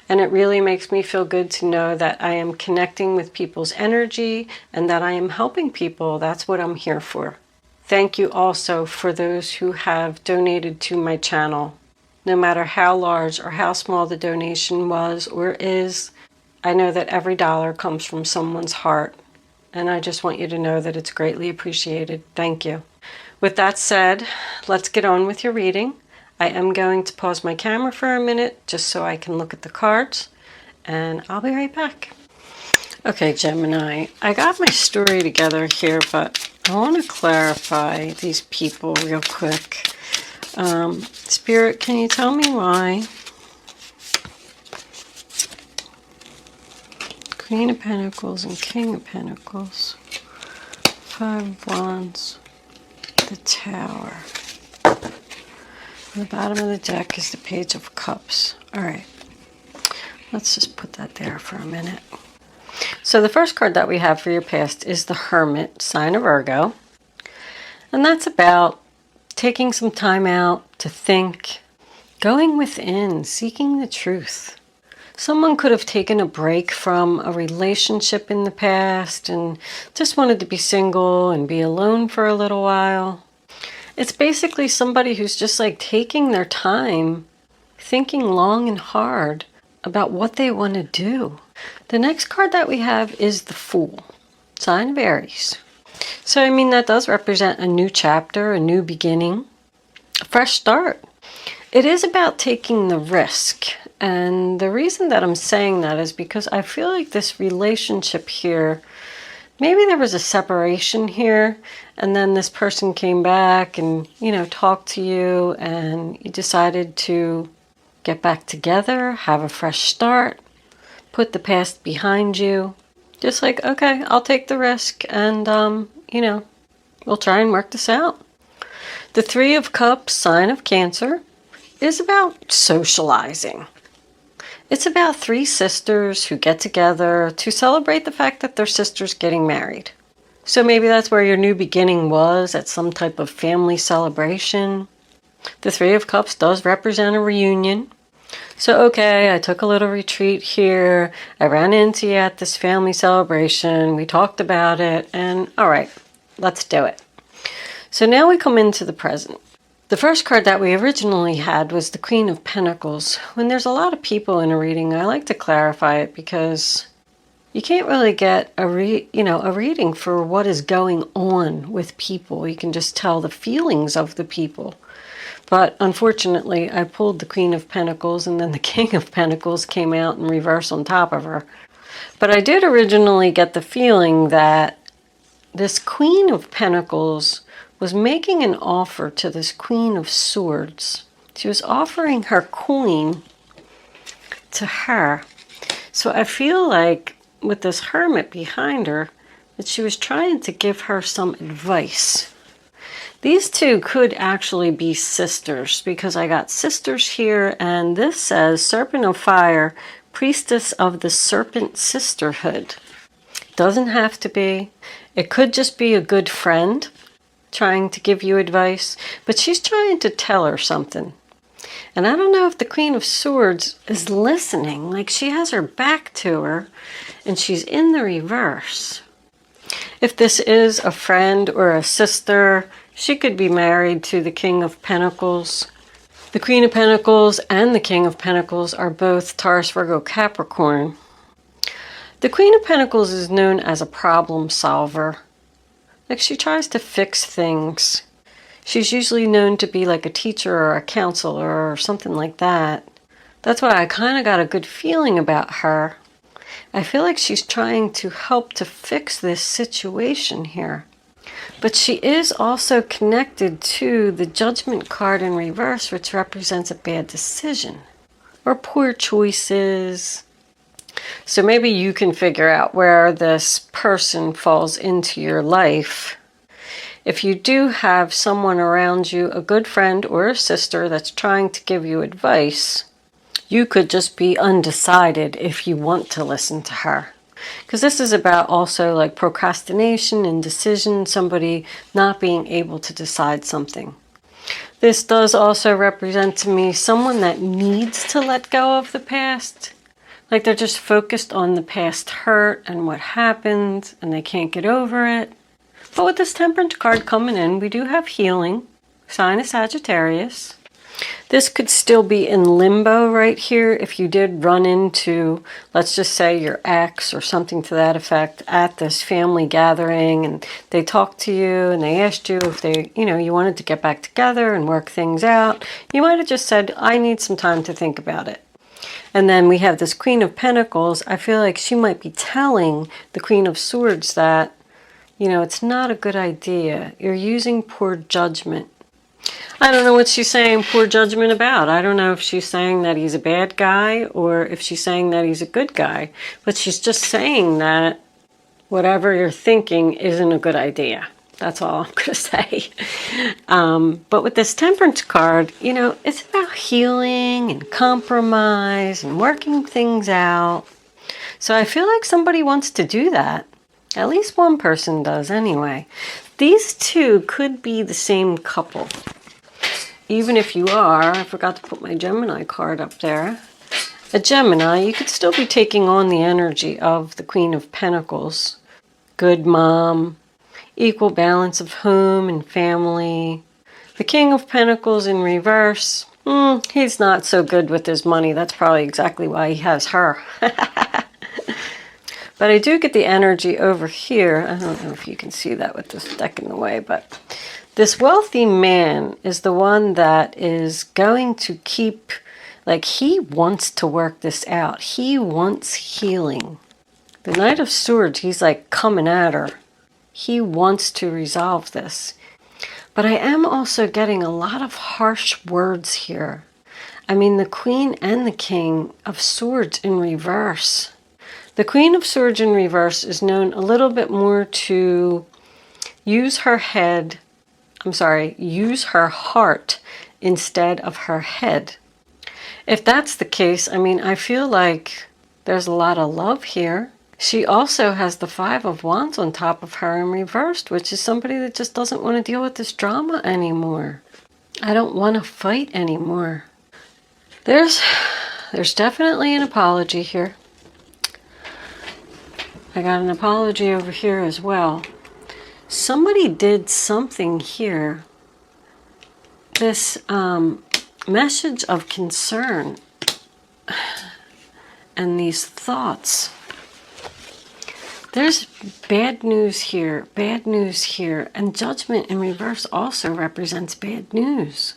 And it really makes me feel good to know that I am connecting with people's energy and that I am helping people. That's what I'm here for. Thank you also for those who have donated to my channel. No matter how large or how small the donation was or is, I know that every dollar comes from someone's heart. And I just want you to know that it's greatly appreciated. Thank you. With that said, let's get on with your reading. I am going to pause my camera for a minute just so I can look at the cards, and I'll be right back. Okay, Gemini, I got my story together here, but I want to clarify these people real quick. Spirit, can you tell me why? Queen of Pentacles and King of Pentacles. 5 of Wands. The Tower. On the bottom of the deck is the Page of Cups. All right. Let's just put that there for a minute. So the first card that we have for your past is the Hermit, sign of Virgo. And that's about taking some time out to think, going within, seeking the truth. Someone could have taken a break from a relationship in the past and just wanted to be single and be alone for a little while. It's basically somebody who's just like taking their time, thinking long and hard about what they want to do. The next card that we have is the Fool, sign of Aries. So, I mean, that does represent a new chapter, a new beginning, a fresh start. It is about taking the risk. And the reason that I'm saying that is because I feel like this relationship here, maybe there was a separation here, and then this person came back and, you know, talked to you, and you decided to get back together, have a fresh start, put the past behind you. Just like, okay, I'll take the risk, and, you know, we'll try and work this out. The 3 of Cups, sign of Cancer, is about socializing. It's about 3 sisters who get together to celebrate the fact that their sister's getting married. So maybe that's where your new beginning was, at some type of family celebration. The 3 of Cups does represent a reunion. So, okay, I took a little retreat here. I ran into you at this family celebration. We talked about it, and all right, let's do it. So now we come into the present. The first card that we originally had was the Queen of Pentacles. When there's a lot of people in a reading, I like to clarify it because you can't really get a reading for what is going on with people. You can just tell the feelings of the people. But unfortunately, I pulled the Queen of Pentacles, and then the King of Pentacles came out in reverse on top of her. But I did originally get the feeling that this Queen of Pentacles was making an offer to this Queen of Swords. She was offering her coin to her. So I feel like with this Hermit behind her, that she was trying to give her some advice. These two could actually be sisters, because I got sisters here, and this says Serpent of Fire, Priestess of the Serpent Sisterhood. Doesn't have to be. It could just be a good friend trying to give you advice, but she's trying to tell her something. And I don't know if the Queen of Swords is listening, like she has her back to her and she's in the reverse. If this is a friend or a sister, she could be married to the King of Pentacles. The Queen of Pentacles and the King of Pentacles are both Taurus, Virgo, Capricorn. The Queen of Pentacles is known as a problem solver. Like, she tries to fix things. She's usually known to be like a teacher or a counselor or something like that. That's why I kind of got a good feeling about her. I feel like she's trying to help to fix this situation here. But she is also connected to the Judgment card in reverse, which represents a bad decision or poor choices. So maybe you can figure out where this person falls into your life. If you do have someone around you, a good friend or a sister that's trying to give you advice, you could just be undecided if you want to listen to her. Because this is about also like procrastination, indecision, somebody not being able to decide something. This does also represent to me someone that needs to let go of the past. Like they're just focused on the past hurt and what happened, and they can't get over it. But with this Temperance card coming in, we do have healing, sign of Sagittarius. This could still be in limbo right here if you did run into, let's just say, your ex or something to that effect at this family gathering, and they talked to you and they asked you if they, you wanted to get back together and work things out. You might have just said, I need some time to think about it. And then we have this Queen of Pentacles. I feel like she might be telling the Queen of Swords that, it's not a good idea. You're using poor judgment. I don't know what she's saying poor judgment about. I don't know if she's saying that he's a bad guy or if she's saying that he's a good guy. But she's just saying that whatever you're thinking isn't a good idea. That's all I'm going to say. But with this Temperance card, it's about healing and compromise and working things out. So I feel like somebody wants to do that. At least one person does anyway. These two could be the same couple. Even if you are, I forgot to put my Gemini card up there. A Gemini, you could still be taking on the energy of the Queen of Pentacles. Good mom, equal balance of home and family. The King of Pentacles in reverse. He's not so good with his money. That's probably exactly why he has her. But I do get the energy over here. I don't know if you can see that with this deck in the way, but this wealthy man is the one that is going to keep, he wants to work this out. He wants healing. The Knight of Swords, he's coming at her. He wants to resolve this. But I am also getting a lot of harsh words here. I mean, the Queen and the King of Swords in reverse. The Queen of Swords in reverse is known a little bit more to use her heart instead of her head. If that's the case, I feel like there's a lot of love here. She also has the Five of Wands on top of her in reversed, which is somebody that just doesn't want to deal with this drama anymore. I don't want to fight anymore. There's definitely an apology here. I got an apology over here as well. Somebody did something here. This message of concern and these thoughts. There's bad news here, and Judgment in reverse also represents bad news.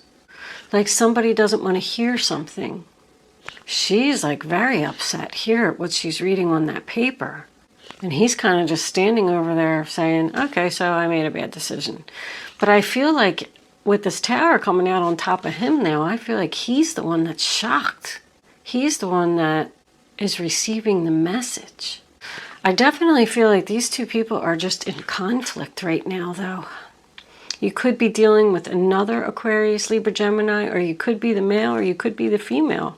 Like somebody doesn't want to hear something. She's very upset here at what she's reading on that paper. And he's kind of just standing over there saying, okay, so I made a bad decision. But I feel like with this tower coming out on top of him now, I feel like he's the one that's shocked. He's the one that is receiving the message. I definitely feel like these two people are just in conflict right now, though. You could be dealing with another Aquarius, Libra, Gemini, or you could be the male, or you could be the female.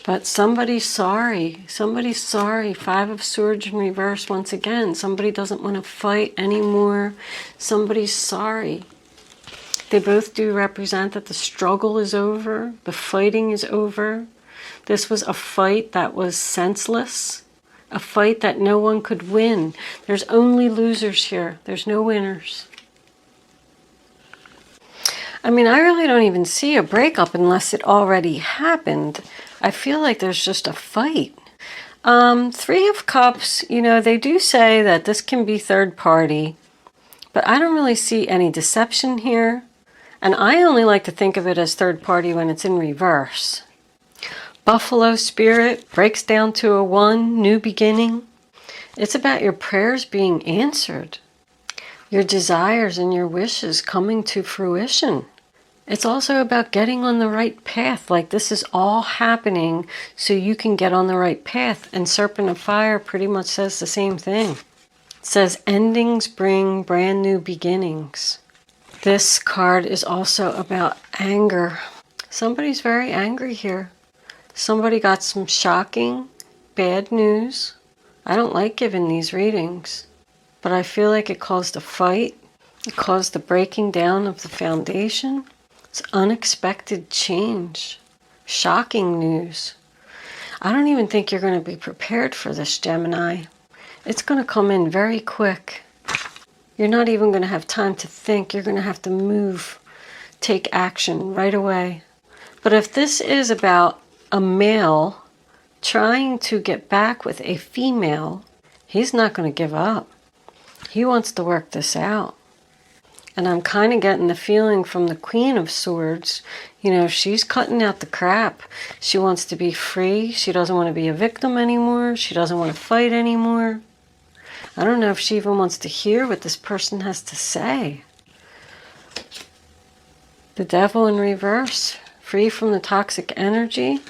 But somebody's sorry. Somebody's sorry. Five of Swords in reverse once again. Somebody doesn't want to fight anymore. Somebody's sorry. They both do represent that the struggle is over. The fighting is over. This was a fight that was senseless. A fight that no one could win. There's only losers here. There's no winners. I really don't even see a breakup unless it already happened. I feel like there's just a fight. Three of Cups, they do say that this can be third party, but I don't really see any deception here. And I only like to think of it as third party when it's in reverse. Buffalo Spirit breaks down to a 1, new beginning. It's about your prayers being answered. Your desires and your wishes coming to fruition. It's also about getting on the right path. This is all happening so you can get on the right path. And Serpent of Fire pretty much says the same thing. It says endings bring brand new beginnings. This card is also about anger. Somebody's very angry here. Somebody got some shocking, bad news. I don't like giving these readings, but I feel like it caused a fight. It caused the breaking down of the foundation. It's unexpected change. Shocking news. I don't even think you're going to be prepared for this, Gemini. It's going to come in very quick. You're not even going to have time to think. You're going to have to move, take action right away. But if this is about a male trying to get back with a female, he's not going to give up. He wants to work this out. And I'm kind of getting the feeling from the Queen of Swords, you know, she's cutting out the crap. She wants to be free. She doesn't want to be a victim anymore. She doesn't want to fight anymore. I don't know if she even wants to hear what this person has to say. The Devil in reverse, free from the toxic energy.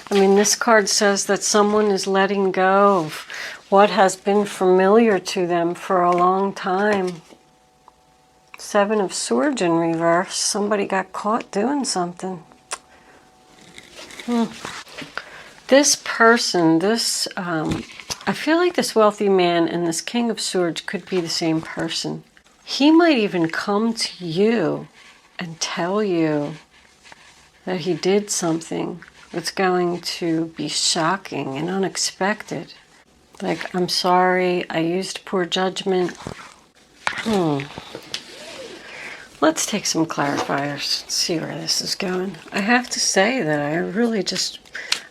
I mean, this card says that someone is letting go of what has been familiar to them for a long time. Seven of Swords in reverse. Somebody got caught doing something. This person, I feel like this wealthy man and this King of Swords could be the same person. He might even come to you and tell you that he did something that's going to be shocking and unexpected. Like, I'm sorry, I used poor judgment. Let's take some clarifiers, see where this is going. I have to say that I really just,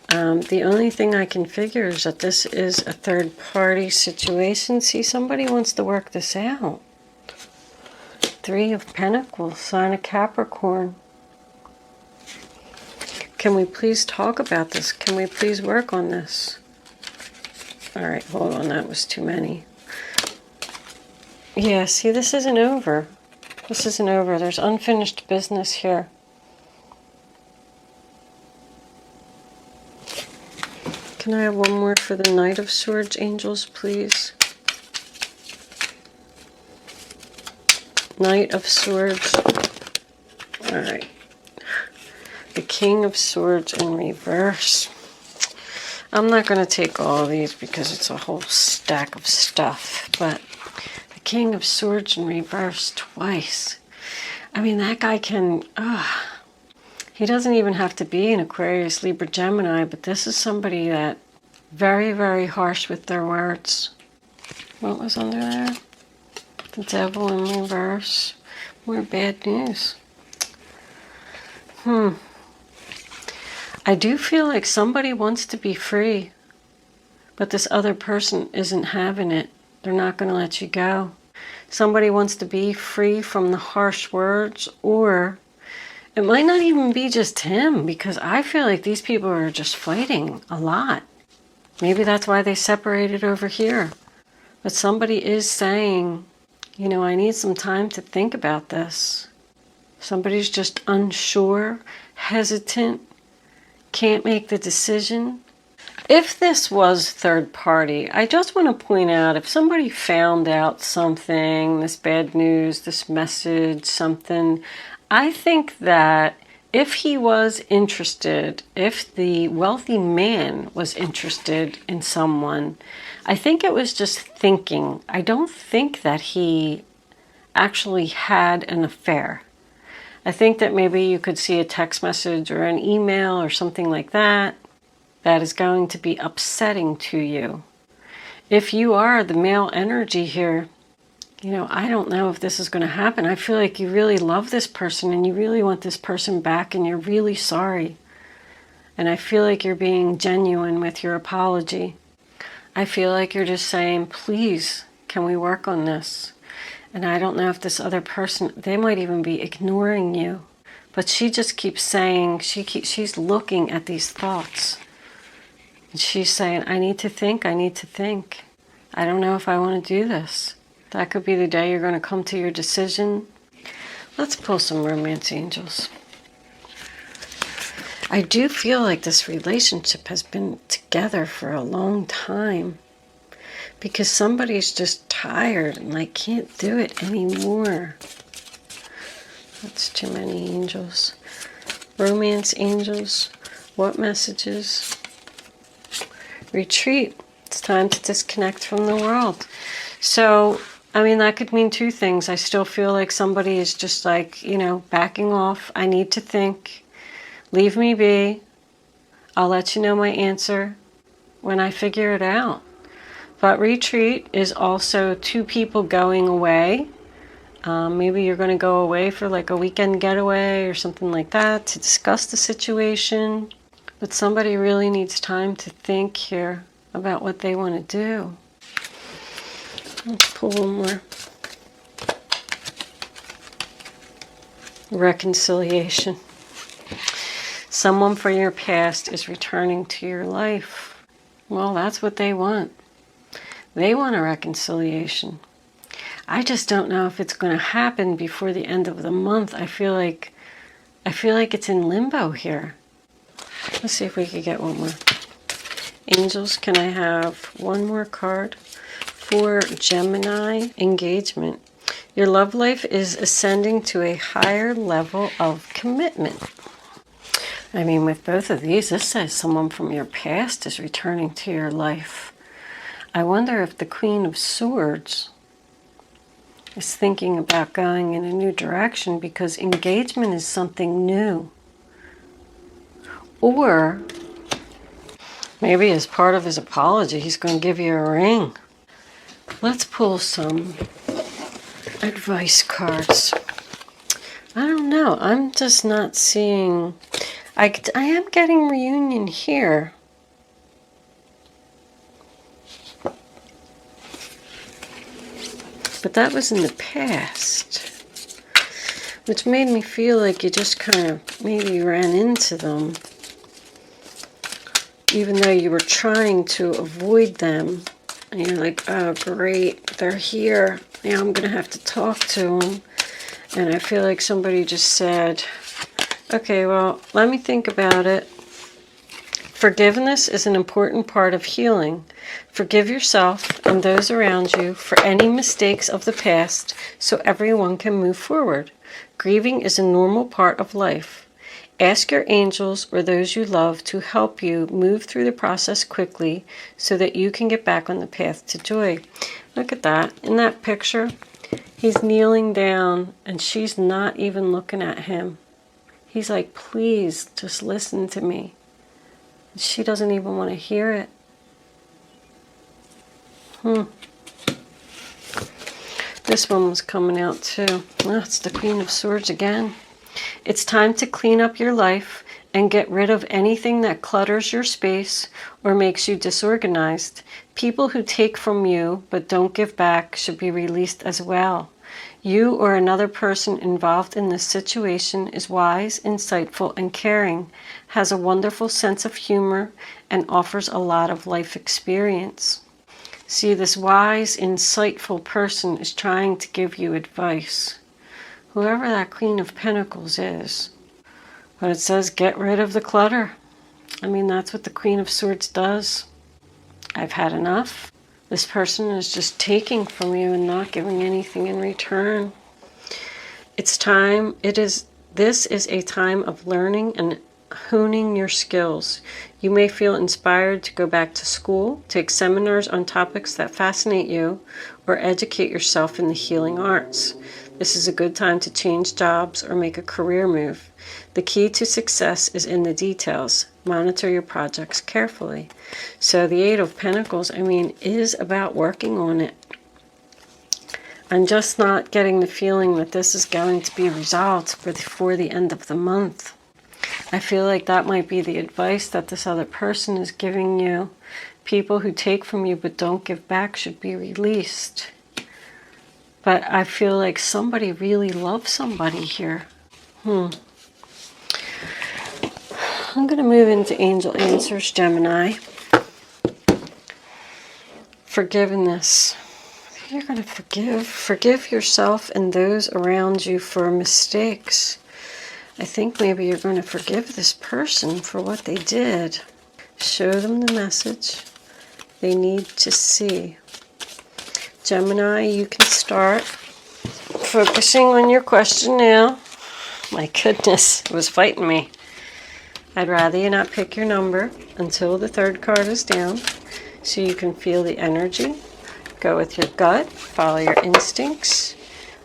the only thing I can figure is that this is a third-party situation. See, somebody wants to work this out. Three of Pentacles, sign of Capricorn. Can we please talk about this? Can we please work on this? All right, hold on, that was too many. Yeah, see, this isn't over. This isn't over. There's unfinished business here. Can I have one more for the Knight of Swords, angels, please? Knight of Swords. All right. The King of Swords in reverse. I'm not going to take all of these because it's a whole stack of stuff, but the King of Swords in reverse twice. I mean, that guy can, he doesn't even have to be an Aquarius, Libra, Gemini, but this is somebody that very, very harsh with their words. What was under there? The Devil in reverse. More bad news. I do feel like somebody wants to be free, but this other person isn't having it. They're not going to let you go. Somebody wants to be free from the harsh words, or it might not even be just him, because I feel like these people are just fighting a lot. Maybe that's why they separated over here. But somebody is saying, you know, I need some time to think about this. Somebody's just unsure, hesitant, can't make the decision. If this was third party, I just want to point out, if somebody found out something, this bad news, this message, something, I think that if he was interested, if the wealthy man was interested in someone, I think it was just thinking. I don't think that he actually had an affair. I think that maybe you could see a text message or an email or something like that that is going to be upsetting to you. If you are the male energy here, you know, I don't know if this is going to happen. I feel like you really love this person and you really want this person back and you're really sorry. And I feel like you're being genuine with your apology. I feel like you're just saying, please, can we work on this? And I don't know if this other person, they might even be ignoring you. But she just keeps saying, she's looking at these thoughts. And she's saying, I need to think, I need to think. I don't know if I want to do this. That could be the day you're going to come to your decision. Let's pull some romance angels. I do feel like this relationship has been together for a long time. Because somebody's just tired and like can't do it anymore. That's too many angels. Romance angels. What messages? Retreat. It's time to disconnect from the world. So, I mean, that could mean two things. I still feel like somebody is just like, you know, backing off. I need to think. Leave me be. I'll let you know my answer when I figure it out. But retreat is also two people going away. Maybe you're going to go away for like a weekend getaway or something like that to discuss the situation. But somebody really needs time to think here about what they want to do. Let's pull one more. Reconciliation. Someone from your past is returning to your life. Well, that's what they want. They want a reconciliation. I just don't know if it's going to happen before the end of the month. I feel like it's in limbo here. Let's see if we can get one more. Angels, can I have one more card for Gemini engagement? Your love life is ascending to a higher level of commitment. I mean, with both of these, this says someone from your past is returning to your life. I wonder if the Queen of Swords is thinking about going in a new direction, because engagement is something new. Or maybe as part of his apology, he's going to give you a ring. Let's pull some advice cards. I don't know. I'm just not seeing... I am getting reunion here. But that was in the past, which made me feel like you just kind of maybe ran into them, even though you were trying to avoid them. And you're like, oh great, they're here. Now I'm going to have to talk to them. And I feel like somebody just said, okay, well, let me think about it. Forgiveness is an important part of healing. Forgive yourself and those around you for any mistakes of the past so everyone can move forward. Grieving is a normal part of life. Ask your angels or those you love to help you move through the process quickly so that you can get back on the path to joy. Look at that. In that picture, he's kneeling down and she's not even looking at him. He's like, please, just listen to me. She doesn't even want to hear it. This one was coming out too. Oh, it's the Queen of Swords again. It's time to clean up your life and get rid of anything that clutters your space or makes you disorganized. People who take from you but don't give back should be released as well. You or another person involved in this situation is wise, insightful, and caring, has a wonderful sense of humor, and offers a lot of life experience. See, this wise, insightful person is trying to give you advice. Whoever that Queen of Pentacles is. But it says get rid of the clutter. I mean, that's what the Queen of Swords does. I've had enough. This person is just taking from you and not giving anything in return. It's time. This is a time of learning and honing your skills. You may feel inspired to go back to school, take seminars on topics that fascinate you, or educate yourself in the healing arts. This is a good time to change jobs or make a career move. The key to success is in the details. Monitor your projects carefully. So the Eight of Pentacles, I mean, is about working on it. I'm just not getting the feeling that this is going to be resolved before the end of the month. I feel like that might be the advice that this other person is giving you. People who take from you but don't give back should be released. But I feel like somebody really loves somebody here. I'm going to move into Angel Answers, Gemini. Forgiveness. You're going to forgive. Forgive yourself and those around you for mistakes. I think maybe you're going to forgive this person for what they did. Show them the message they need to see. Gemini, you can start focusing on your question now. My goodness, it was fighting me. I'd rather you not pick your number until the third card is down so you can feel the energy. Go with your gut. Follow your instincts.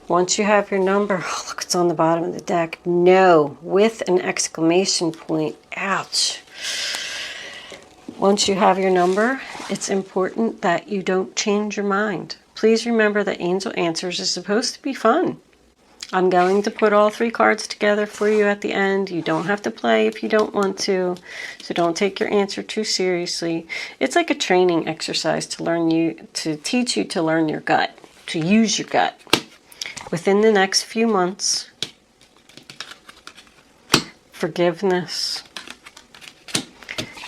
Once you have your number, oh, look, it's on the bottom of the deck. No, with an exclamation point. Ouch. Once you have your number, it's important that you don't change your mind. Please remember that Angel Answers is supposed to be fun. I'm going to put all 3 cards together for you at the end. You don't have to play if you don't want to, so don't take your answer too seriously. It's like a training exercise to teach you to learn your gut, to use your gut. Within the next few months, forgiveness,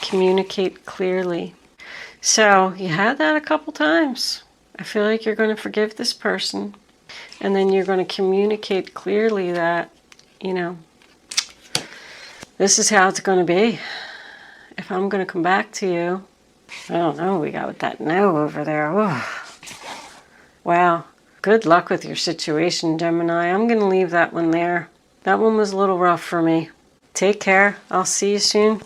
communicate clearly. So you had that a couple times. I feel like you're going to forgive this person, and then you're going to communicate clearly that, you know, this is how it's going to be. If I'm going to come back to you, I don't know, we got that no over there. Oh. Wow. Good luck with your situation, Gemini. I'm going to leave that one there. That one was a little rough for me. Take care. I'll see you soon.